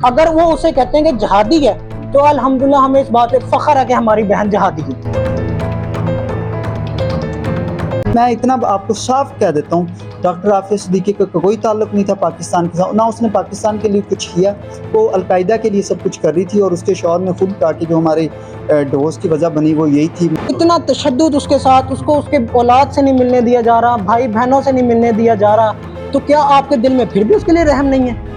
अगर वो उसे कहते हैं कि जहादी है तो अल्हम्दुलिल्लाह हमें इस बात पे फख्र है कि हमारी बहन जहादी है। मैं इतना आपको साफ कह देता हूँ, डॉक्टर आफिया सिद्दीकी का कोई ताल्लुक नहीं था पाकिस्तान के साथ, ना उसने पाकिस्तान के लिए कुछ किया। वो अलकायदा के लिए सब कुछ कर रही थी और उसके शौहर ने खुद कहा कि जो हमारे डिवोर्स की वजह बनी वो यही थी। इतना तशद्दुद उसके साथ, उसको उसके औलाद से नहीं मिलने दिया जा रहा, भाई बहनों से नहीं मिलने दिया जा रहा, तो क्या आपके दिल में फिर भी उसके लिए रहम नहीं है?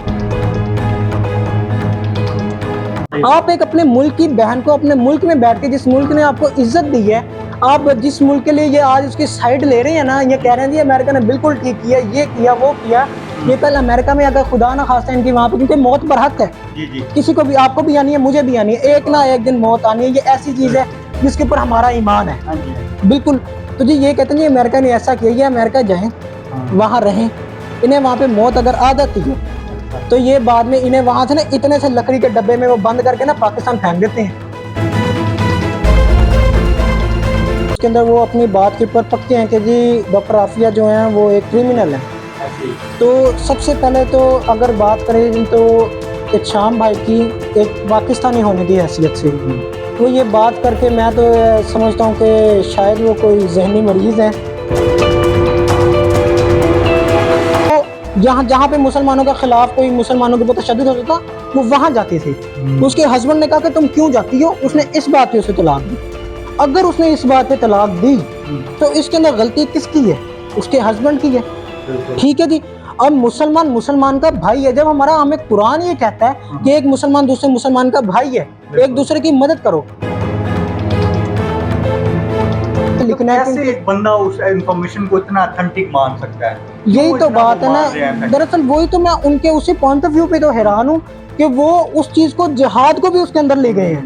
आप एक अपने मुल्क की बहन को अपने मुल्क में बैठ के, जिस मुल्क ने आपको इज्जत दी है, आप जिस मुल्क के लिए ये आज उसकी साइड ले रहे हैं ना, ये कह रहे हैं जी अमेरिका ने बिल्कुल ठीक किया, ये किया वो किया, ये कल अमेरिका में अगर खुदा ना खास्ता इनकी वहाँ पे, क्योंकि मौत पर हक है जी। किसी को भी, आपको भी आनी है, मुझे भी आनी है, एक ना एक दिन मौत आनी है। ये ऐसी चीज़ है जिसके ऊपर हमारा ईमान है बिल्कुल। तो जी ये कहते हैं अमेरिका ने ऐसा किया, ये अमेरिका जाएँ वहाँ रहें, इन्हें वहाँ पे मौत अगर आ जाती है तो ये बाद में इन्हें वहाँ से ना इतने से लकड़ी के डब्बे में वो बंद करके ना पाकिस्तान फेंक देते हैं। उसके अंदर वो अपनी बात के ऊपर पकते हैं कि जी डॉक्टर आफिया जो हैं वो एक क्रिमिनल है। तो सबसे पहले तो अगर बात करें तो इत्शाम भाई की एक पाकिस्तानी होने की हैसियत से तो ये बात करके मैं तो समझता हूँ कि शायद वो कोई जहनी मरीज़ है। जहाँ पे मुसलमानों के खिलाफ कोई मुसलमानों के ऊपर तशद्दुद होता था वो वहाँ जाती थी। उसके हस्बैंड ने कहा कि तुम क्यों जाती हो, उसने इस बात पे उसे तलाक दी। अगर उसने इस बात पे तलाक दी तो इसके अंदर गलती किसकी है? उसके हस्बैंड की है। ठीक है जी। अब मुसलमान का भाई है। जब हमारा हमें कुरान ये कहता है कि एक मुसलमान दूसरे मुसलमान का भाई है, एक दूसरे की मदद करो। लिखना है कैसे एक बंदा उस इंफॉर्मेशन को इतना ऑथेंटिक मान सकता है? यही तो बात है ना। दरअसल वही तो मैं उनके उसी पॉइंट ऑफ व्यू पे तो हैरान हूँ कि वो उस चीज को, जिहाद को भी उसके अंदर ले गए हैं।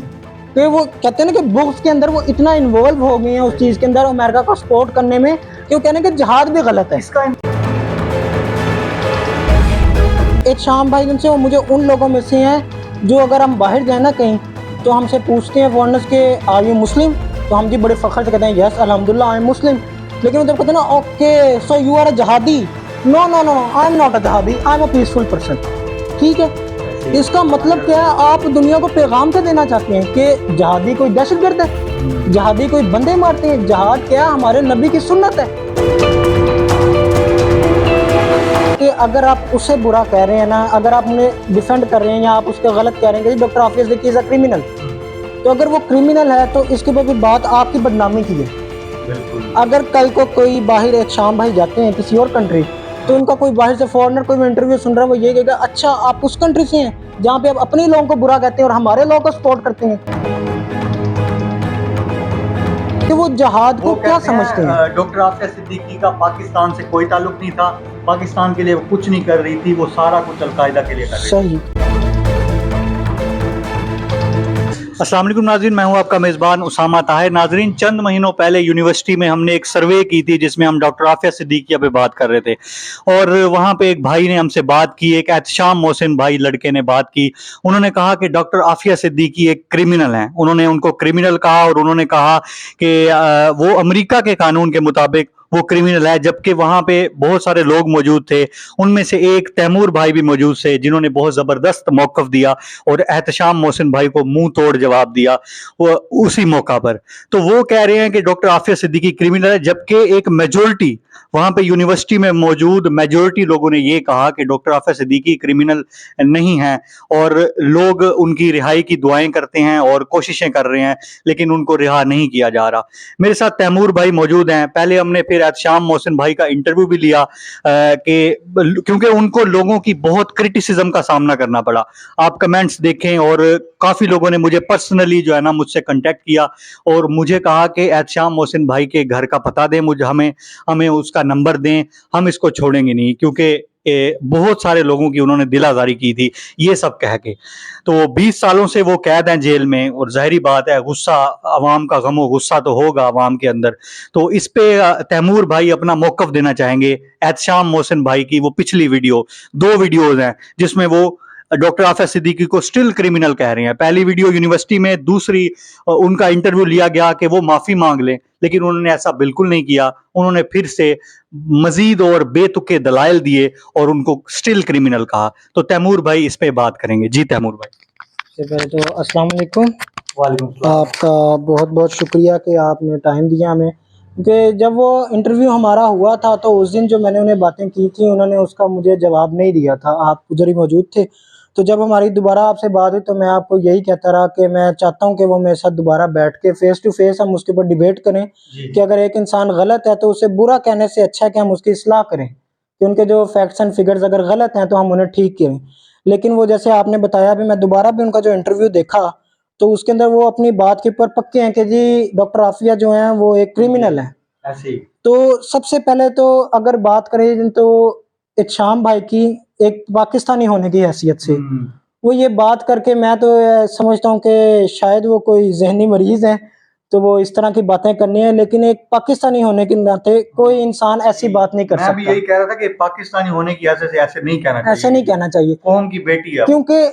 तो वो कहते हैं ना कि बुक्स के अंदर वो इतना इन्वॉल्व हो गए हैं उस चीज के अंदर, अमेरिका को सपोर्ट करने में, कि वो कहने कि जिहाद भी गलत है। एक शाम भाई उनसे, वो मुझे उन लोगों में से हैं जो अगर हम बाहर जाए ना कहीं तो हमसे पूछते हैं फॉरनर्स के आर यू मुस्लिम, तो हम जी बड़े फख्र से कहते हैं यस अल्हम्दुलिल्लाह आई एम मुस्लिम। लेकिन जब कहते हैं ना okay so you are a जहादी, no no no I am not a जहादी, I am a peaceful person. ठीक है, इसका मतलब क्या है? आप दुनिया को पैगाम से देना चाहते हैं कि जहादी कोई दहशतगर्द है, जहादी कोई बंदे मारते हैं। जहाद क्या हमारे नबी की सुन्नत है कि अगर आप उसे बुरा कह रहे हैं ना, अगर आप उन्हें डिफेंड कर रहे हैं या आप उसके गलत कह रहे हैं कि doctor Aafia Siddiqui is a criminal, तो अगर वो क्रिमिनल है तो इसके ऊपर भी बात आपकी बदनामी की है। अगर कल को कोई बाहर एक शाम भाई जाते हैं किसी और कंट्री, तो उनका कोई बाहर से फॉरेनर कोई इंटरव्यू सुन रहा है, वो ये कहेगा अच्छा आप उस कंट्री से हैं जहाँ पे आप अपने लोगों को बुरा कहते हैं और हमारे लोगों को सपोर्ट करते हैं, कि वो जहाद को क्या समझते हैं? डॉक्टर आफिया सिद्दीकी का पाकिस्तान से कोई ताल्लुक नहीं था, पाकिस्तान के लिए वो कुछ नहीं कर रही थी, वो सारा कुछ अलकायदा के लिए कर रही थी। सही। अस्सलाम वालेकुम नाज़रीन, मैं हूं आपका मेज़बान उसामा ताहिर। नाज़रीन, चंद महीनों पहले यूनिवर्सिटी में हमने एक सर्वे की थी जिसमें हम डॉक्टर आफिया सिद्दीकी पे बात कर रहे थे और वहां पे एक भाई ने हमसे बात की, एक एहतशाम मोहसिन भाई लड़के ने बात की। उन्होंने कहा कि डॉक्टर आफिया सिद्दीकी एक क्रिमिनल हैं। उन्होंने उनको क्रिमिनल कहा और उन्होंने कहा कि वो अमेरिका के कानून के मुताबिक वो क्रिमिनल है, जबकि वहां पे बहुत सारे लोग मौजूद थे। उनमें से एक तैमूर भाई भी मौजूद थे जिन्होंने बहुत जबरदस्त मौकफ दिया और एहतशाम मोहसिन भाई को मुंह तोड़ जवाब दिया वो उसी मौका पर। तो वो कह रहे हैं कि डॉक्टर आफिया सिद्दीकी क्रिमिनल है, जबकि एक मेजोरिटी वहां पे यूनिवर्सिटी में मौजूद मेजोरिटी लोगों ने ये कहा कि डॉक्टर आफिया सिद्दीकी क्रिमिनल नहीं है और लोग उनकी रिहाई की दुआएं करते हैं और कोशिशें कर रहे हैं, लेकिन उनको रिहा नहीं किया जा रहा। मेरे साथ तैमूर भाई मौजूद हैं। पहले हमने फिर एहतशाम मोहसिन भाई का इंटरव्यू भी लिया कि क्योंकि उनको लोगों की बहुत क्रिटिसिज्म का सामना करना पड़ा। आप कमेंट्स देखें और काफी लोगों ने मुझे पर्सनली जो है ना मुझसे कांटेक्ट किया और मुझे कहा कि एहतशाम मोहसिन भाई के घर का पता दें, मुझे हमें उसका नंबर दें, हम इसको छोड़ेंगे नहीं, क्योंकि बहुत सारे लोगों की उन्होंने दिल आजारी की थी ये सब कह के। तो 20 सालों से वो कैद हैं जेल में और जाहिर बात है गुस्सा अवाम का, गमो गुस्सा तो होगा अवाम के अंदर। तो इस पे तैमूर भाई अपना मौकफ देना चाहेंगे। एहतशाम मोहसिन भाई की वो पिछली वीडियो, 2 वीडियोज हैं जिसमें वो डॉक्टर आफिया सिद्दीकी को स्टिल क्रिमिनल कह रहे हैं। पहली वीडियो यूनिवर्सिटी में, दूसरी उनका इंटरव्यू लिया गया कि वो माफी मांग लें, लेकिन उन्होंने ऐसा बिल्कुल नहीं किया। उन्होंने फिर से मजीद और बेतुके दलाइल दिए और उनको स्टिल क्रिमिनल कहा। तो तैमूर भाई इस पे बात करेंगे। जी तैमूर भाई। सबसे पहले तो अस्सलाम वालेकुम। वालेकुम सलाम। आपका बहुत बहुत शुक्रिया कि आपने टाइम दिया हमें, क्योंकि जब वो इंटरव्यू हमारा हुआ था तो उस दिन जो मैंने उन्हें बातें की थी उन्होंने उसका मुझे जवाब नहीं दिया था। आप उधर ही मौजूद थे। तो जब हमारी दोबारा आपसे बात हुई तो मैं आपको यही कहता रहा कि मैं चाहता हूं कि वो मेरे साथ दोबारा बैठ के फेस टू फेस हम उसके ऊपर डिबेट करें कि अगर एक इंसान गलत है तो उसे बुरा कहने से अच्छा है कि हम उसकी इस्लाह करें, कि उनके जो फैक्ट्स एंड फिगर्स अगर गलत हैं तो हम उन्हें ठीक करें। लेकिन वो जैसे आपने बताया, भी मैं दोबारा भी उनका जो इंटरव्यू देखा तो उसके अंदर वो अपनी बात के ऊपर पक्के हैं कि जी डॉक्टर आफिया जो हैं वो एक क्रिमिनल है। ऐसे ही। तो सबसे पहले तो अगर बात करें तो इत्शाम भाई की एक पाकिस्तानी होने की हैसियत से वो ये बात करके मैं तो समझता हूँ कि शायद वो कोई जहनी मरीज है तो वो इस तरह की बातें करनी है, लेकिन एक पाकिस्तानी होने के नाते कोई इंसान ऐसी बात नहीं कर मैं भी सकता। यही कह रहा था कि पाकिस्तानी होने की वजह से ऐसे नहीं कहना चाहिए। ऐसे नहीं कहना चाहिए। कौम की बेटी है। क्योंकि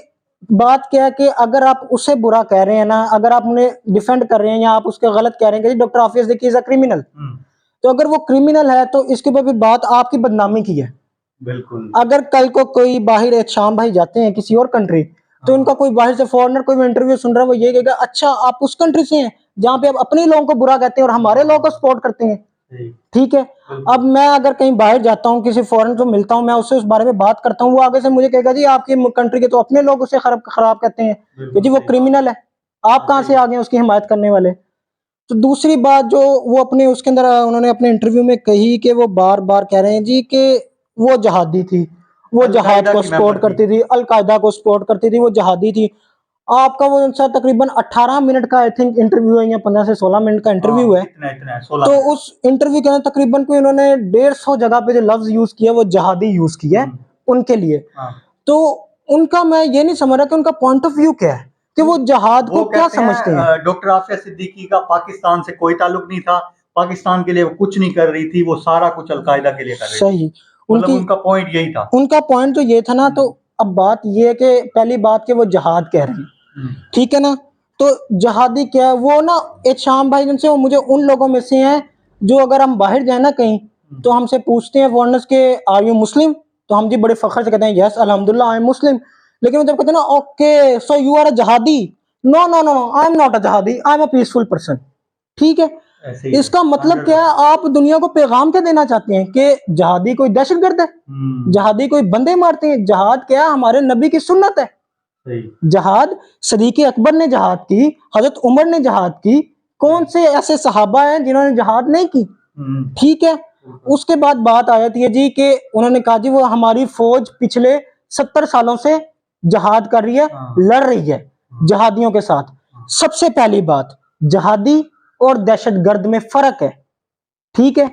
बात क्या है कि अगर आप उसे बुरा कह रहे हैं ना, अगर आप उन्हें डिफेंड कर रहे हैं या आप उसके गलत कह रहे हैं कि doctor Aafia Siddiqui is a criminal, तो अगर वो क्रिमिनल है तो इसके ऊपर भी बात आपकी बदनामी की है। बिल्कुल। अगर कल को कोई बाहर शाम भाई जाते हैं किसी और कंट्री तो उनका कोई बाहर से फॉरेनर कोई इंटरव्यू सुन रहा है, वो ये कहेगा अच्छा आप उस कंट्री से हैं जहाँ पे आप अपने लोगों को बुरा कहते हैं और हमारे लोगों को सपोर्ट करते हैं। ठीक है। अब मैं अगर कहीं बाहर जाता हूँ, किसी फॉरेनर से मिलता हूँ, मैं उससे उस बारे में बात करता हूँ, वो आगे से मुझे कहेगा जी आपकी कंट्री के तो अपने लोग उसे खराब कहते हैं कि जी वो क्रिमिनल है, आप कहाँ से आ गए उसकी हिमायत करने वाले। तो दूसरी बात जो वो अपने उसके अंदर उन्होंने अपने इंटरव्यू में कही कि वो बार बार कह रहे हैं जी कि वो जहादी थी, वो जहाद को सपोर्ट करती थी, अलकायदा को सपोर्ट करती थी, वो जहादी थी। आपका वो उनसे तकरीबन 18 मिनट का आई थिंक इंटरव्यू है या 15 से 16 मिनट का इंटरव्यू है। इतना तो उस इंटरव्यू के अंदर तकरीबन कोई उन्होंने 150 जगह पे जो लफ्ज यूज किया वो जहादी यूज किया है उनके लिए। तो उनका मैं ये नहीं समझ रहा कि उनका पॉइंट ऑफ व्यू क्या है कि वो जहाद को क्या समझते हैं। डॉक्टर आफिया सिद्दीकी का पाकिस्तान से कोई ताल्लुक नहीं था, पाकिस्तान के लिए वो कुछ नहीं कर रही थी, वो सारा कुछ अलकायदा के लिए कर रही थी। सही। उनका पॉइंट यही था। उनका पॉइंट तो ये था ना। तो अब बात ये है कि पहली बात कि वो जहाद कह रहे हैं, ठीक है ना। तो जहादी क्या है वो ना, एक शाम भाई जिनसे वो मुझे उन लोगों में से हैं जो अगर हम बाहर जाए ना कहीं तो हमसे पूछते हैं फॉरेनर्स के आर यू मुस्लिम, तो हम जी बड़े फख्र से कहते हैं यस अल्हम्दुलिल्लाह आई एम मुस्लिम। लेकिन वो जब कहते हैं ना okay so you are a जहादी, no no no I am not a जहादी, I am a peaceful person. ठीक है। इसका मतलब क्या है, आप दुनिया को पैगाम क्या देना चाहते हैं कि जहादी कोई दहशतगर्द है, जहादी कोई बंदे मारते हैं। जहाद क्या है, हमारे नबी की सुन्नत है। जहाद सदीक अकबर ने जहाद की, हजरत उमर ने जहाद की, कौन से ऐसे सहाबा हैं जिन्होंने जहाद नहीं की। ठीक है। उसके बाद बात आ जाती है जी कि उन्होंने कहा जी वो हमारी फौज पिछले 70 सालों से जहाद कर रही है, लड़ रही है जहादियों के साथ। सबसे पहली बात, जहादी और दहशतगर्द में फर्क है। ठीक है।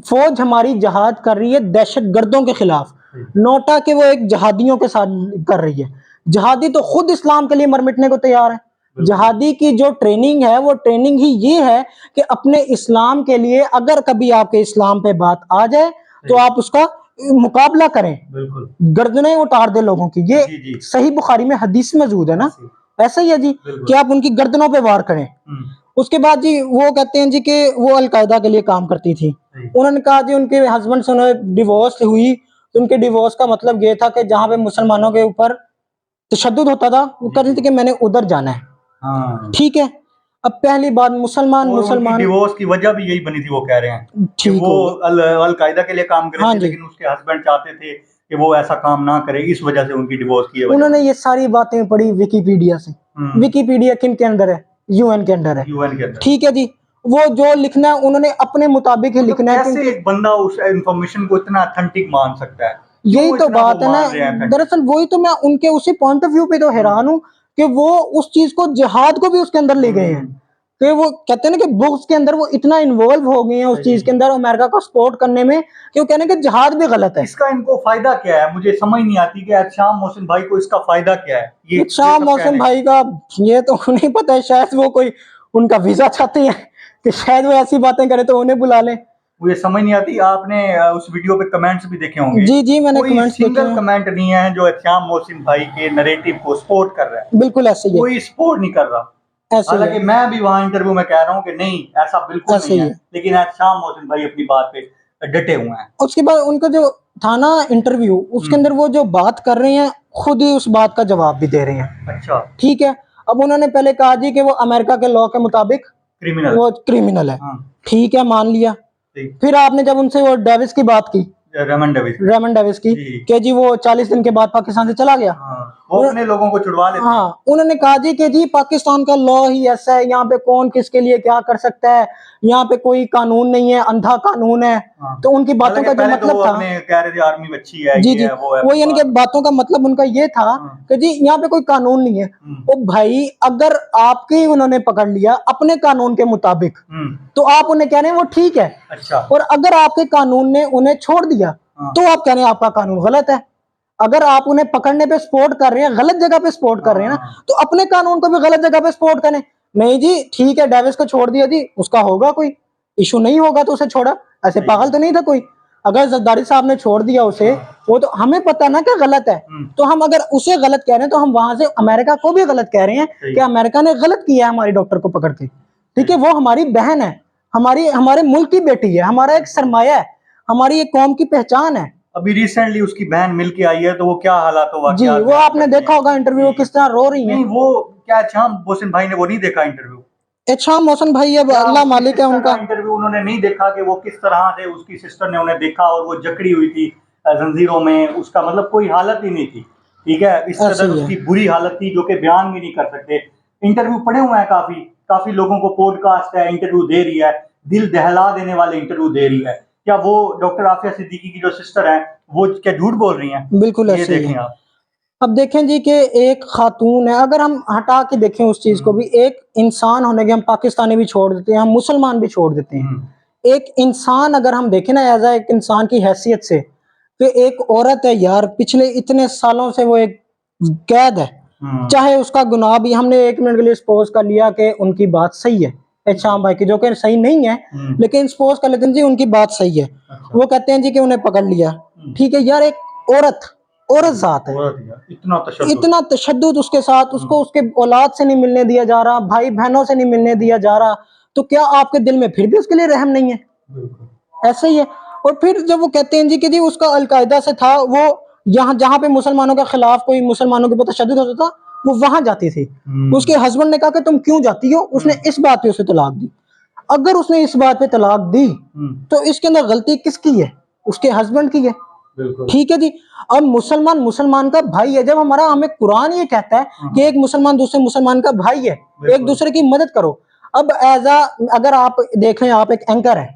फौज हमारी जहाद कर रही है दहशतगर्दों के खिलाफ, नोटा के वो एक जहादियों के साथ कर रही है। जहादी तो खुद इस्लाम के लिए मर मिटने को तैयार है। जहादी की जो ट्रेनिंग है वो ट्रेनिंग ही ये है कि अपने इस्लाम के लिए अगर कभी आपके इस्लाम पे बात आ जाए तो आप उसका मुकाबला करें, गर्दनें उतार दे लोगों की। ये सही बुखारी में हदीस मौजूद है ना, ऐसा ही है जी कि आप उनकी गर्दनों पे वार करें। उसके बाद जी वो कहते हैं जी कि वो अलकायदा के लिए काम करती थी। उन्होंने कहा जी उनके हस्बैंड से उन्हें डिवोर्स हुई, तो उनके डिवोर्स का मतलब ये था कि जहां पे मुसलमानों के ऊपर तशद्दुद होता था वो कहती थी कि मैंने उधर जाना है। ठीक है। अब पहली बात मुसलमान डिवोर्स की वजह भी यही बनी थी, वो कह रहे हैं कि वो अलकायदा के लिए काम कर रहे थे, लेकिन उसके हस्बैंड चाहते थे कि वो ऐसा काम ना करे, इस वजह से उनकी डिवोर्स की। उन्होंने ये सारी बातें पढ़ी विकिपीडिया से। विकिपीडिया किन के अंदर है? यूएन के अंदर है। यूएन के अंदर। ठीक है जी। वो जो लिखना है उन्होंने अपने मुताबिक ही लिखना है। कैसे एक बंदा उस इंफॉर्मेशन को इतना ऑथेंटिक मान सकता है? यही तो बात है ना। दरअसल वही तो मैं उनके उसी पॉइंट ऑफ व्यू पे तो हैरान हूँ कि वो उस चीज को जिहाद को भी उसके अंदर ले गए हैं कि वो कहते हैं ना कि बुक्स के अंदर वो इतना इन्वॉल्व हो गए हैं उस चीज के अंदर अमेरिका को सपोर्ट करने में कि वो कहने के जिहाद भी गलत है। इसका इनको फायदा क्या है? मुझे समझ नहीं आती कि शाम मोहसिन भाई को इसका फायदा क्या है? ये शाम मोहसिन भाई का ये तो नहीं पता है। शायद वो कोई उनका वीजा चाहते हैं कि शायद वो ऐसी बातें करे तो उन्हें बुला लें। मुझे समझ नहीं आती। आपने उस वीडियो पे कमेंट्स भी देखे होंगे। जी जी, मैंने कोई कमेंट्स देखे सिंगल हैं। कमेंट नहीं है जो एहतियाम मोहसिन भाई के नरेटिव को सपोर्ट कर रहा है। बिल्कुल ऐसे ही है, कोई सपोर्ट नहीं कर रहा। ऐसे ही हालांकि है, मैं भी वहां इंटरव्यू में कह रहा हूँ कि नहीं, ऐसा बिल्कुल ऐसे नहीं ही है, है। लेकिन एहतियाम मोहसिन भाई अपनी बात पे डटे हुए हैं। उसके बाद उनका जो था ना इंटरव्यू, उसके अंदर वो जो बात कर रहे हैं खुद ही उस बात का जवाब भी दे रहे हैं। अच्छा, ठीक है, अब उन्होंने पहले कहा जी कि वो अमेरिका के लॉ के मुताबिक क्रिमिनल। वो क्रिमिनल है। हाँ, ठीक है, मान लिया। ठीक। फिर आपने जब उनसे वो डेविस की बात की, रेमन डेविस। रेमन डेविस की, जी। कि जी वो 40 दिन के बाद पाकिस्तान से चला गया। हाँ, वो अपने लोगों को छुड़वा लेते हैं। हाँ, उन्होंने कहा जी कि जी पाकिस्तान का लॉ ही ऐसा है, यहाँ पे कौन किसके लिए क्या कर सकता है, यहाँ पे कोई कानून नहीं है, अंधा कानून है। हाँ। तो उनकी बातों का जो पहले तो मतलब वो था, अपने कह रहे थे आर्मी अच्छी है, जी ये जी, है, वो है, वो यानी कि बातों का मतलब उनका ये था हाँ। कि जी यहाँ पे कोई कानून नहीं है। ओ भाई, अगर आपके उन्होंने पकड़ लिया अपने कानून के मुताबिक, तो आप उन्हें कह रहे हैं वो ठीक है। अच्छा। और अगर आपके कानून ने उन्हें छोड़ दिया, तो आप कह रहे हैं आपका कानून गलत है। अगर आप उन्हें पकड़ने पे सपोर्ट कर रहे हैं, गलत जगह पे सपोर्ट कर रहे हैं ना, तो अपने कानून को भी गलत जगह पे सपोर्ट करें। नहीं जी, ठीक है, डेविस को छोड़ दिया जी, उसका होगा कोई इशू, नहीं होगा तो उसे छोड़ा, ऐसे पागल तो नहीं था कोई। अगर जरदारी साहब ने छोड़ दिया उसे, वो तो हमें पता ना कि गलत है, तो हम अगर उसे गलत कह रहे हैं तो हम वहां से अमेरिका को भी गलत कह रहे हैं कि अमेरिका ने गलत किया है हमारी डॉक्टर को पकड़ के। ठीक है, वो हमारी बहन है, हमारे मुल्क की बेटी है, हमारा एक सरमाया है, हमारी एक कौम की पहचान है। अभी रिसेंटली उसकी बहन मिल के आई है, तो वो क्या हालात हुआ जी, वो आपने देखा होगा इंटरव्यू, किस तरह रो रही है। नहीं, वो क्या शाम मोहसिन भाई ने वो नहीं देखा इंटरव्यू? शाम मोहसिन भाई अब अल्लाह मालिक है उनका। इंटरव्यू उन्होंने नहीं देखा कि वो किस तरह से उसकी सिस्टर ने उन्हें देखा और वो जकड़ी हुई थी जंजीरों में, उसका मतलब कोई हालत ही नहीं थी। ठीक है, इस कदर उसकी बुरी हालत थी जो कि बयान भी नहीं कर सकते। इंटरव्यू पढ़े हुए हैं, काफी लोगों को पॉडकास्ट है, इंटरव्यू दे रही है, दिल दहला देने वाले इंटरव्यू दे रही है। क्या वो डॉक्टर आफिया सिद्दीकी की जो सिस्टर है वो क्या झूठ बोल रही हैं? बिल्कुल ऐसे ही है। आप अब देखें जी कि एक खातून है, अगर हम हटा के देखें उस चीज को भी, एक इंसान होने के, हम पाकिस्तानी भी छोड़ देते हैं, हम मुसलमान भी छोड़ देते हैं, एक इंसान अगर हम देखें ना एज एक इंसान की हैसियत से, तो एक औरत है यार, पिछले इतने सालों से वो एक कैद है, चाहे उसका गुनाह भी हमने 1 मिनट के लिए सपोज कर लिया कि उनकी बात सही है शाम भाई की, जो कि सही नहीं है, लेकिन सपोज कर लेते हैं जी उनकी बात सही है। वो कहते हैं जी कि उन्हें पकड़ लिया, ठीक है यार, एक औरत जात है, इतना तशद्दुद उसके साथ, उसको उसके औलाद से नहीं मिलने दिया जा रहा, भाई बहनों से नहीं मिलने दिया जा रहा, तो क्या आपके दिल में फिर भी उसके लिए रहम नहीं है? ऐसे ही है। और फिर जब वो कहते हैं जी कि जी उसका अलकायदा से था, वो यहाँ जहाँ पे मुसलमानों के खिलाफ कोई मुसलमानों के ऊपर तशद्दुद होता था, वो वहां जाती थी। उसके हस्बैंड ने कहा कि तुम क्यों जाती हो, उसने इस बात पे उसे तलाक दी। अगर उसने इस बात पे तलाक दी तो इसके अंदर गलती किसकी है? उसके हस्बैंड की है। ठीक है जी। अब मुसलमान का भाई है, जब हमें कुरान ये कहता है कि एक मुसलमान दूसरे मुसलमान का भाई है, एक दूसरे की मदद करो। अब अगर आप देख लें, आप एक एंकर है,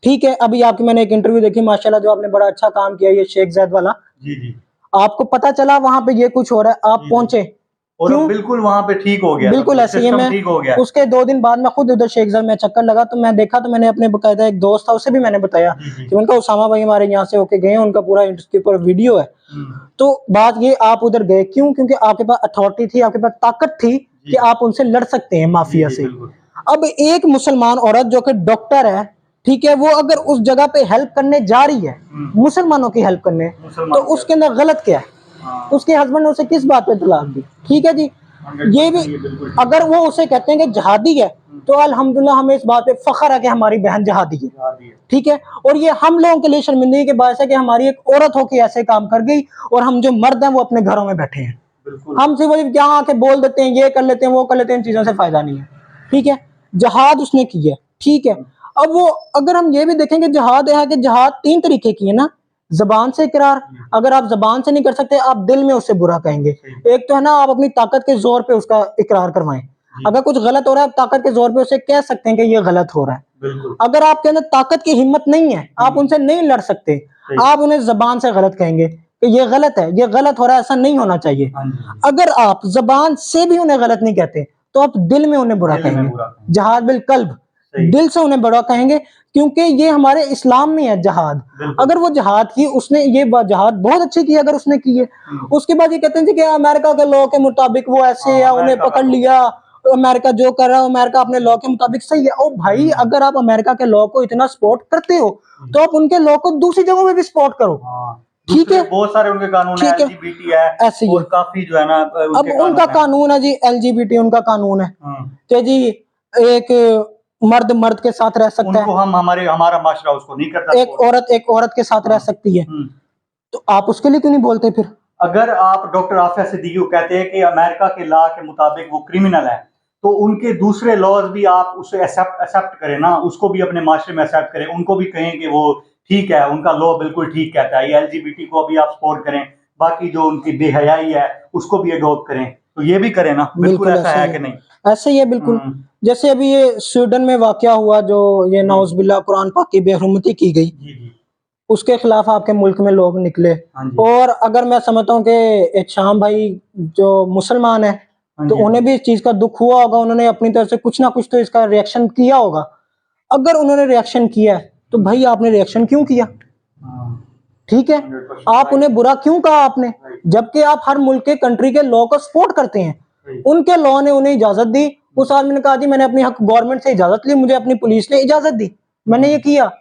ठीक है, अभी आपकी मैंने एक इंटरव्यू देखी माशाल्लाह, जो आपने बड़ा अच्छा काम किया, ये शेख जैद वाला, जी, आपको पता चला वहां पे ये कुछ हो रहा है, आप पहुंचे और बिल्कुल वहां पे ठीक हो गया, बिल्कुल ऐसे ही। मैं उसके 2 दिन बाद मैं खुद उधर शेख जैद में चक्कर लगा, तो मैं देखा, तो मैंने अपने बकायदा एक दोस्त था, उसे भी मैंने बताया कि उनका उसामा भाई हमारे यहाँ से होके गए, उनका पूरा इसके ऊपर वीडियो है। तो बात ये, आप उधर गए क्यों? क्योंकि आपके पास अथॉरिटी थी, आपके पास ताकत थी कि आप उनसे लड़ सकते हैं माफिया से। अब एक मुसलमान औरत जो कि डॉक्टर है, ठीक है, वो अगर उस जगह पे हेल्प करने जा रही है, मुसलमानों की हेल्प करने, तो उसके अंदर गलत क्या है? उसके हस्बैंड ने उसे किस बात पे तलाक दी? ठीक है जी, ये भी अगर वो उसे कहते हैं कि जहादी है, तो अल्हम्दुलिल्लाह हमें इस बात पे फख्र है कि हमारी बहन जहादी है, ठीक है। और ये हम लोगों के लिए शर्मिंदगी के बायस है कि हमारी एक औरत होकर ऐसे काम कर गई, और हम जो मर्द हैं वो अपने घरों में बैठे हैं। हम सिर्फ यहाँ आके बोल देते हैं, ये कर लेते हैं, वो कर लेते हैं, इन चीजों से फायदा नहीं है। ठीक है, जहाद उसने की है, ठीक है। अब वो अगर हम ये भी देखेंगे, जहाद है कि जहाद 3 तरीके की है ना, जबान से इकरार, अगर आप जबान से नहीं कर सकते, आप दिल में उससे बुरा कहेंगे। एक तो है ना, आप अपनी ताकत के जोर पे उसका इकरार करवाएं, अगर कुछ गलत हो रहा है, आप ताकत के जोर पे उसे कह सकते हैं कि ये गलत हो रहा है। अगर आपके अंदर ताकत की हिम्मत नहीं है, आप उनसे नहीं लड़ सकते, आप उन्हें जबान से गलत कहेंगे कि ये गलत है, ये गलत हो रहा है, ऐसा नहीं होना चाहिए। अगर आप जबान से भी उन्हें गलत नहीं कहते, तो आप दिल में उन्हें बुरा कहेंगे। जहाद बिल कल्ब, दिल से उन्हें बुरा कहेंगे, क्योंकि ये हमारे इस्लाम में है जहाद। अगर वो जहाद की, उसने ये जहाद बहुत अच्छी की अगर उसने की है, उसके बाद ये कहते हैं कि अमेरिका के लॉ के मुताबिक वो ऐसे है, उन्हें पकड़ लिया अमेरिका जो कर रहा है, अमेरिका अपने लॉ के मुताबिक सही है। ओ भाई, अगर आप अमेरिका के लॉ को इतना सपोर्ट करते हो तो आप उनके लॉ को दूसरी जगहों में भी सपोर्ट करो। हाँ, ठीक है, बहुत सारे उनके कानून है, ठीक है, एलजीबीटी है, ऐसे ही और काफी जो है ना अब उनका कानून है जी, एलजीबीटी उनका कानून है कि जी एक मर्द मर्द के साथ रह सकता उनको है, हम हमारा माशरा उसको नहीं करता, एक औरत के साथ रह सकती है। तो आप उसके लिए क्यों नहीं बोलते फिर? अगर आप डॉक्टर आफिया सिद्दीकी को कहते हैं कि अमेरिका के लॉ के मुताबिक वो क्रिमिनल है, तो उनके दूसरे लॉज भी आप उसे एक्सेप्ट करें ना, उसको भी अपने माशरे में एक्सेप्ट करें, उनको भी कहें कि वो ठीक है, उनका लॉ बिल्कुल ठीक कहता है। ये एलजीबीटी को भी आप सपोर्ट करें, बाकी जो उनकी बेहयाई है उसको भी अडॉप्ट करें, तो ये भी करें ना। बिल्कुल ऐसा है कि नहीं? ऐसे ही है बिल्कुल। जैसे अभी ये स्वीडन में वाकया हुआ, जो ये नाउज़ुबिल्लाह कुरान पाक की बेहुरमती की गई, उसके खिलाफ आपके मुल्क में लोग निकले। और अगर मैं समझता हूँ कि एहतशाम भाई जो मुसलमान है, तो उन्हें भी इस चीज का दुख हुआ होगा, उन्होंने अपनी तरफ से कुछ ना कुछ तो इसका रिएक्शन किया होगा। अगर उन्होंने रिएक्शन किया है तो भाई आपने रिएक्शन क्यों किया? ठीक है, आप उन्हें बुरा क्यों कहा आपने, जबकि आप हर मुल्क के कंट्री के लॉ को सपोर्ट करते हैं। उनके लॉ ने उन्हें इजाजत दी, उस आदमी ने कहा जी मैंने अपनी हक गवर्नमेंट से इजाजत ली, मुझे अपनी पुलिस ने इजाजत दी, मैंने ये किया,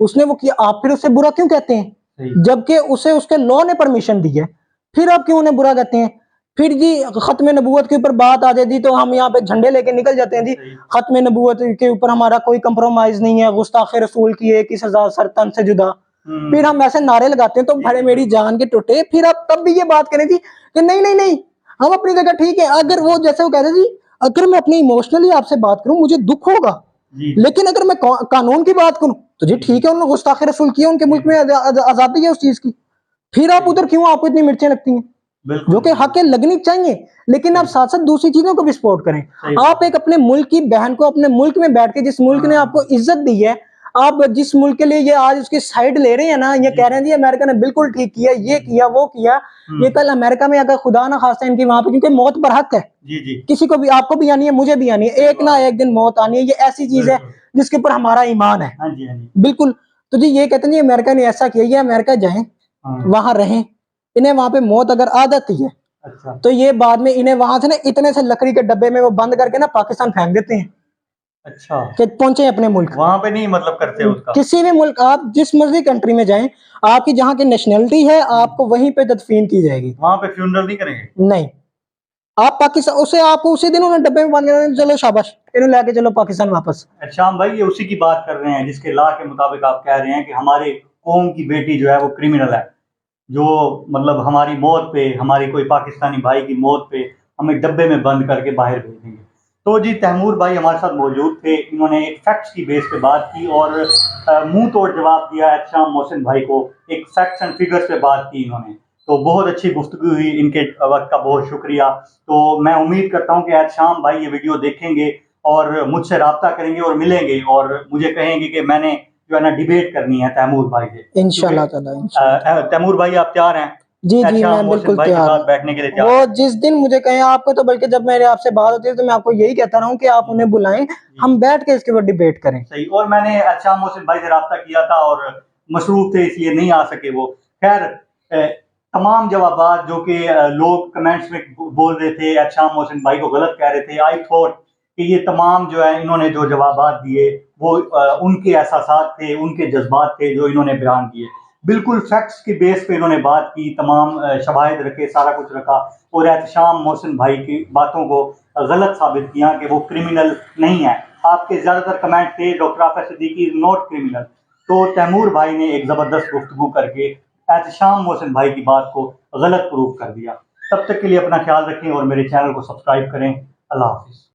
उसने वो किया, आप फिर उसे बुरा क्यों कहते हैं, जबकि उसे उसके लॉ ने परमिशन दी है, फिर आप क्यों उन्हें बुरा कहते हैं? फिर जी खत्म नबूवत के ऊपर बात आ जाती तो हम यहाँ पे झंडे लेके निकल जाते हैं जी, खत्म नबूवत के ऊपर हमारा कोई कंप्रोमाइज नहीं है, गुस्ताखे रसूल की एक ही सजा सरतन से जुदा। फिर हम ऐसे नारे लगाते हैं तो भरे मेरी जान के टूटे, फिर आप तब भी ये बात करें जी कि नहीं नहीं नहीं हम अपनी जगह ठीक है। अगर वो जैसे वो कहते जी, अगर मैं अपनी इमोशनली आपसे बात करूं मुझे दुख होगा, लेकिन अगर मैं कानून की बात करूं तो जी ठीक है, उन्होंने गुस्ताखे रसूल किया, उनके मुल्क में आजादी है उस चीज की, फिर आप उधर क्यों आपको इतनी मिर्चें लगती हैं? जो कि हक लगनी चाहिए, लेकिन आप साथ साथ दूसरी चीजों को भी सपोर्ट करें। आप एक अपने मुल्क की बहन को अपने मुल्क में बैठ के, जिस मुल्क ने आपको इज्जत दी है, आप जिस मुल्क के लिए ये आज उसकी साइड ले रहे हैं ना, ये कह रहे हैं जी अमेरिका ने बिल्कुल ठीक किया, ये किया वो किया, ये कल अमेरिका में अगर खुदा ना खास्ता इनकी वहां पे, क्योंकि मौत पर हक है किसी को भी, आपको भी आनी है, मुझे भी आनी है, एक ना एक दिन मौत आनी है, ये ऐसी चीज है जिसके ऊपर हमारा ईमान है। बिल्कुल। तो जी ये कहते हैं जी अमेरिका ने ऐसा किया, ये अमेरिका जाए वहां रहें, इन्हें वहां पे मौत अगर आ जाती है तो ये बाद में इन्हें वहां से ना इतने से लकड़ी के डब्बे में वो बंद करके ना पाकिस्तान फेंक देते हैं। कि पहुंचे अपने मुल्क, वहां पे नहीं मतलब करते उसका। किसी भी मुल्क आप जिस मर्जी कंट्री में जाएं, आपकी जहां की नेशनलिटी है आपको वहीं पे तदफीन की जाएगी, वहां पे फ्यूनरल नहीं करेंगे। नहीं, आप पाकिस्तान उसे आपको उसी दिन उन्हें डब्बे में बंद कर, चलो शाबाश इन्हें लेके चलो पाकिस्तान वापस। शाम भाई ये उसी की बात कर रहे हैं जिसके लॉ के मुताबिक आप कह रहे हैं कि हमारे कौम की बेटी जो है वो क्रिमिनल है, जो मतलब हमारी मौत पे, हमारी कोई पाकिस्तानी भाई की मौत पे हमें डब्बे में बंद करके बाहर भेज देंगे। तो जी तैमूर भाई हमारे साथ मौजूद थे, इन्होंने एक फैक्ट्स की बेस पे बात की और मुंह तोड़ जवाब दिया एहतशाम मोहसिन भाई को, एक फैक्ट्स एंड फिगर्स पे बात की इन्होंने, तो बहुत अच्छी गुफ्तगू हुई, इनके वक्त का बहुत शुक्रिया। तो मैं उम्मीद करता हूँ कि एहतशाम भाई ये वीडियो देखेंगे और मुझसे रब्ता करेंगे और मिलेंगे और मुझे कहेंगे कि मैंने जो है ना डिबेट करनी है तैमूर भाई से। इंशाल्लाह ताला। तैमूर भाई आप तैयार हैं? जी जी मैं बिल्कुल तैयार बैठने के लिए तैयार। वो जिस दिन मुझे कहें आपको, तो बल्कि जब मेरे आपसे बात होती है तो मैं आपको यही कहता रहा हूँ कि आप उन्हें बुलाएं, हम बैठ के इसके ऊपर डिबेट करें। सही। और मैंने एहतशाम मोहसिन भाई से रब्ता किया था और मसरूफ थे इसलिए नहीं आ सके वो। खैर तमाम जवाबात जो कि लोग कमेंट्स में बोल रहे थे एहतशाम मोहसिन भाई को गलत कह रहे थे, आई थॉट कि ये तमाम जो है इन्होंने जो जवाबात दिए वो उनके एहसासात थे, उनके जज्बात थे जो इन्होंने बयान किए, बिल्कुल फैक्ट्स की बेस पे इन्होंने बात की, तमाम शवाहिद रखे, सारा कुछ रखा और एहतशाम मोहसिन भाई की बातों को गलत साबित किया कि वो क्रिमिनल नहीं है। आपके ज़्यादातर कमेंट थे doctor Aafia Siddiqui is not criminal, तो तैमूर भाई ने एक ज़बरदस्त गुफ्तगू करके एहतशाम मोहसिन भाई की बात को गलत प्रूव कर दिया। तब तक के लिए अपना ख्याल रखें और मेरे चैनल को सब्सक्राइब करें। अल्लाह हाफिज़।